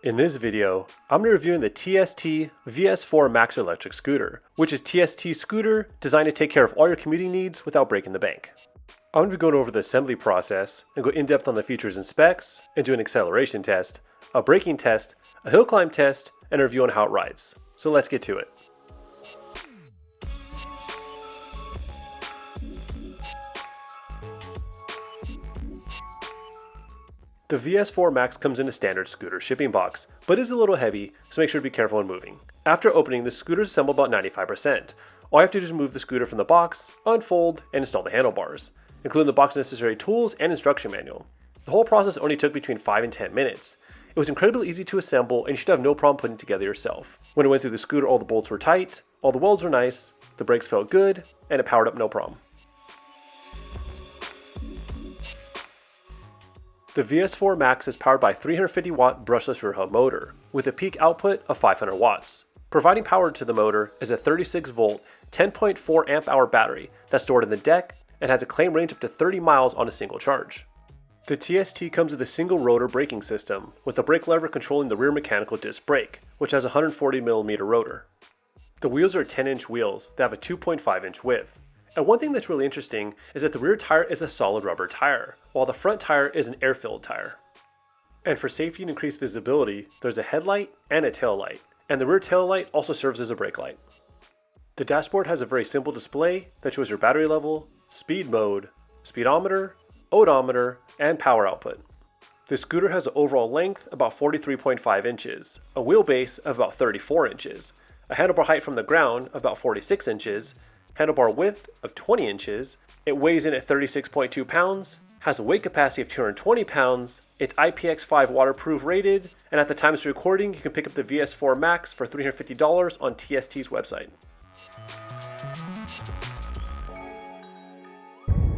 In this video, I'm going to be reviewing the TST VS4 Max Electric Scooter, which is TST scooter designed to take care of all your commuting needs without breaking the bank. I'm going to be going over the assembly process and go in depth on the features and specs, and do an acceleration test, a braking test, a hill climb test, and a review on how it rides. So let's get to it. The VS4 Max comes in a standard scooter shipping box, but is a little heavy, so make sure to be careful when moving. After opening, the scooter is assembled about 95%. All you have to do is remove the scooter from the box, unfold, and install the handlebars, including the box necessary tools and instruction manual. The whole process only took between 5 and 10 minutes. It was incredibly easy to assemble, and you should have no problem putting it together yourself. When it went through the scooter, all the bolts were tight, all the welds were nice, the brakes felt good, and it powered up no problem. The VS4 Max is powered by a 350 watt brushless rear hub motor with a peak output of 500 watts. Providing power to the motor is a 36 volt, 10.4 amp hour battery that's stored in the deck and has a claimed range up to 30 miles on a single charge. The TST comes with a single rotor braking system with a brake lever controlling the rear mechanical disc brake, which has a 140mm rotor. The wheels are 10-inch wheels that have a 2.5-inch width. And one thing that's really interesting is that the rear tire is a solid rubber tire, while the front tire is an air-filled tire. And for safety and increased visibility, there's a headlight and a tail light, and the rear tail light also serves as a brake light. The dashboard has a very simple display that shows your battery level, speed mode, speedometer, odometer, and power output. The scooter has an overall length about 43.5 inches, a wheelbase of about 34 inches, a handlebar height from the ground of about 46 inches, handlebar width of 20 inches, it weighs in at 36.2 pounds, has a weight capacity of 220 pounds, it's IPX5 waterproof rated, and at the time of this recording, you can pick up the VS4 Max for $350 on TST's website.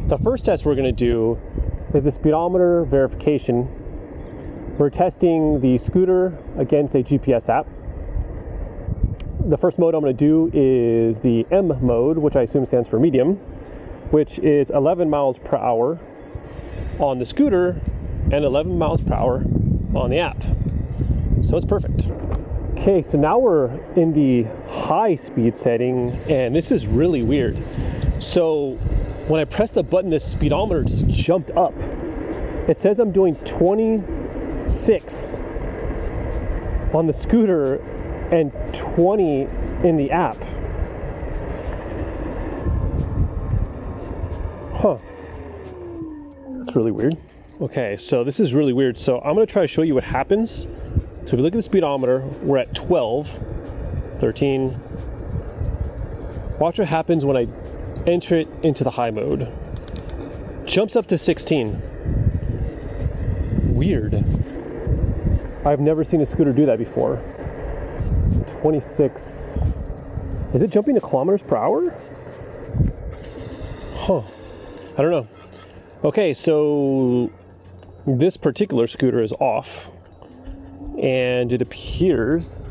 The first test we're going to do is the speedometer verification. We're testing the scooter against a GPS app. The first mode I'm going to do is the M mode, which I assume stands for medium, which is 11 miles per hour on the scooter and 11 miles per hour on the app. So it's perfect. Okay, so now we're in the high speed setting, and this is really weird. So when I press the button, this speedometer just jumped up. It says I'm doing 26 on the scooter and 20 in the app. Huh. That's really weird. Okay, so this is really weird. So I'm gonna try to show you what happens. So if you look at the speedometer, we're at 12, 13. Watch what happens when I enter it into the high mode. Jumps up to 16. Weird. I've never seen a scooter do that before. 26. Is it jumping to kilometers per hour? Huh. I don't know. Okay, so this particular scooter is off, and it appears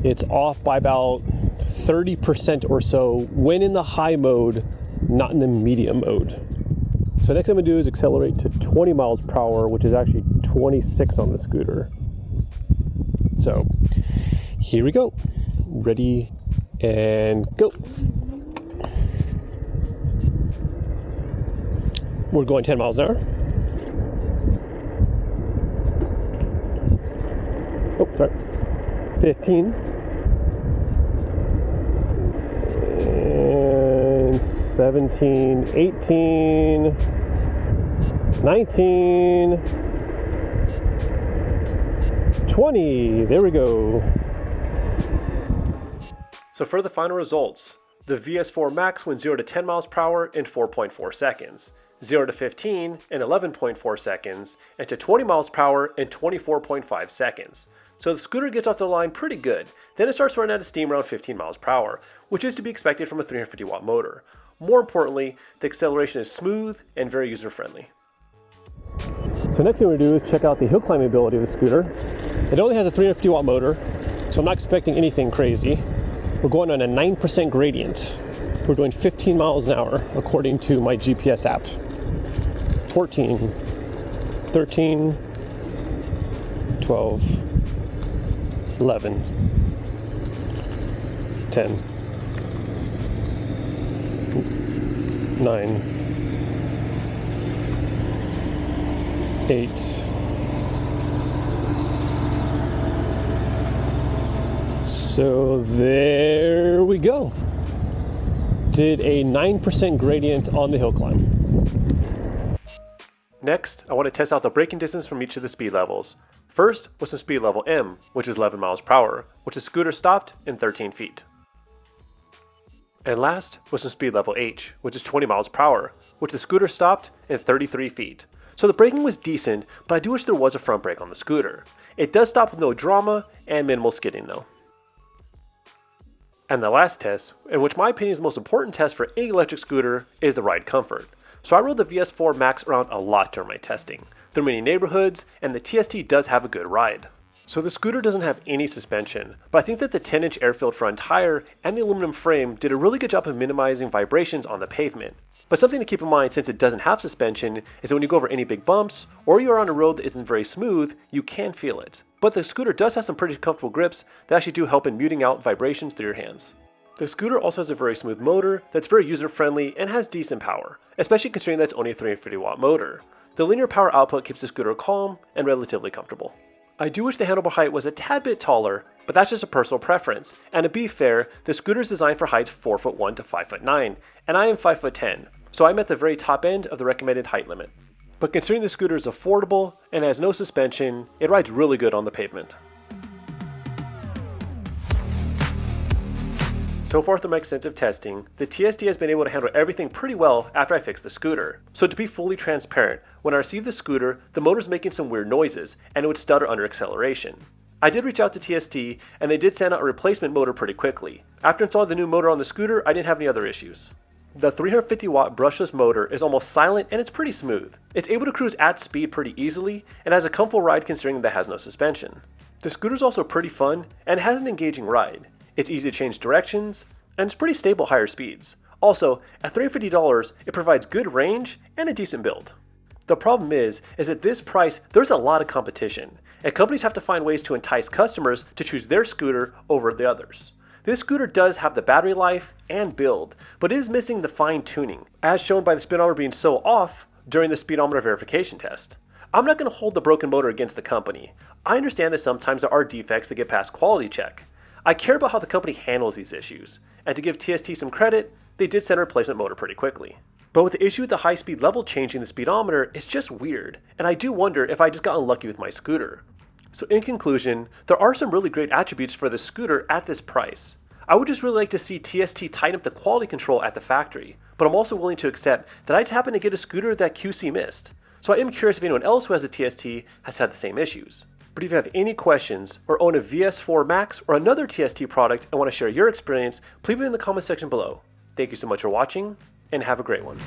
it's off by about 30% or so when in the high mode, not in the medium mode. So next I'm going to do is accelerate to 20 miles per hour, which is actually 26 on the scooter. So here we go. Ready and go. We're going 10 miles an hour. Oh, sorry. 15. And 17, 18, 19, 20. There we go. So for the final results, the VS4 Max went 0 to 10 miles per hour in 4.4 seconds, 0 to 15 in 11.4 seconds, and to 20 miles per hour in 24.5 seconds. So the scooter gets off the line pretty good, then it starts running out of steam around 15 miles per hour, which is to be expected from a 350 watt motor. More importantly, the acceleration is smooth and very user friendly. So next thing we're going to do is check out the hill climbing ability of the scooter. It only has a 350 watt motor, so I'm not expecting anything crazy. We're going on a 9% gradient. We're doing 15 miles an hour according to my GPS app. 14, 13, 12, 11, 10, 9, 8, so there we go. Did a 9% gradient on the hill climb. Next, I want to test out the braking distance from each of the speed levels. First was some speed level M, which is 11 miles per hour, which the scooter stopped in 13 feet. And last was some speed level H, which is 20 miles per hour, which the scooter stopped in 33 feet. So the braking was decent, but I do wish there was a front brake on the scooter. It does stop with no drama and minimal skidding though. And the last test, in which my opinion is the most important test for any electric scooter, is the ride comfort. So I rode the VS4 Max around a lot during my testing, through many neighborhoods, and the TST does have a good ride. So the scooter doesn't have any suspension, but I think that the 10-inch air-filled front tire and the aluminum frame did a really good job of minimizing vibrations on the pavement. But something to keep in mind since it doesn't have suspension is that when you go over any big bumps, or you're on a road that isn't very smooth, you can feel it. But the scooter does have some pretty comfortable grips that actually do help in muting out vibrations through your hands. The scooter also has a very smooth motor that's very user-friendly and has decent power, especially considering that it's only a 350 watt motor. The linear power output keeps the scooter calm and relatively comfortable. I do wish the handlebar height was a tad bit taller, but that's just a personal preference, and to be fair, the scooter is designed for heights 4'1" to 5'9", and I am 5'10", so I'm at the very top end of the recommended height limit. But considering the scooter is affordable and has no suspension, it rides really good on the pavement. So far through my extensive testing, the TST has been able to handle everything pretty well after I fixed the scooter. So to be fully transparent, when I received the scooter, the motor's making some weird noises, and it would stutter under acceleration. I did reach out to TST, and they did send out a replacement motor pretty quickly. After installing the new motor on the scooter, I didn't have any other issues. The 350 watt brushless motor is almost silent and it's pretty smooth. It's able to cruise at speed pretty easily, and has a comfortable ride considering that it has no suspension. The scooter's also pretty fun, and has an engaging ride. It's easy to change directions, and it's pretty stable at higher speeds. Also, at $350, it provides good range and a decent build. The problem is at this price, there's a lot of competition, and companies have to find ways to entice customers to choose their scooter over the others. This scooter does have the battery life and build, but it is missing the fine tuning, as shown by the speedometer being so off during the speedometer verification test. I'm not going to hold the broken motor against the company. I understand that sometimes there are defects that get past quality check. I care about how the company handles these issues, and to give TST some credit, they did send a replacement motor pretty quickly. But with the issue with the high speed level changing the speedometer, it's just weird, and I do wonder if I just got unlucky with my scooter. So in conclusion, there are some really great attributes for this scooter at this price. I would just really like to see TST tighten up the quality control at the factory, but I'm also willing to accept that I just happen to get a scooter that QC missed. So I am curious if anyone else who has a TST has had the same issues. But if you have any questions or own a VS4 Max or another TST product and want to share your experience, please leave it in the comment section below. Thank you so much for watching, and have a great one.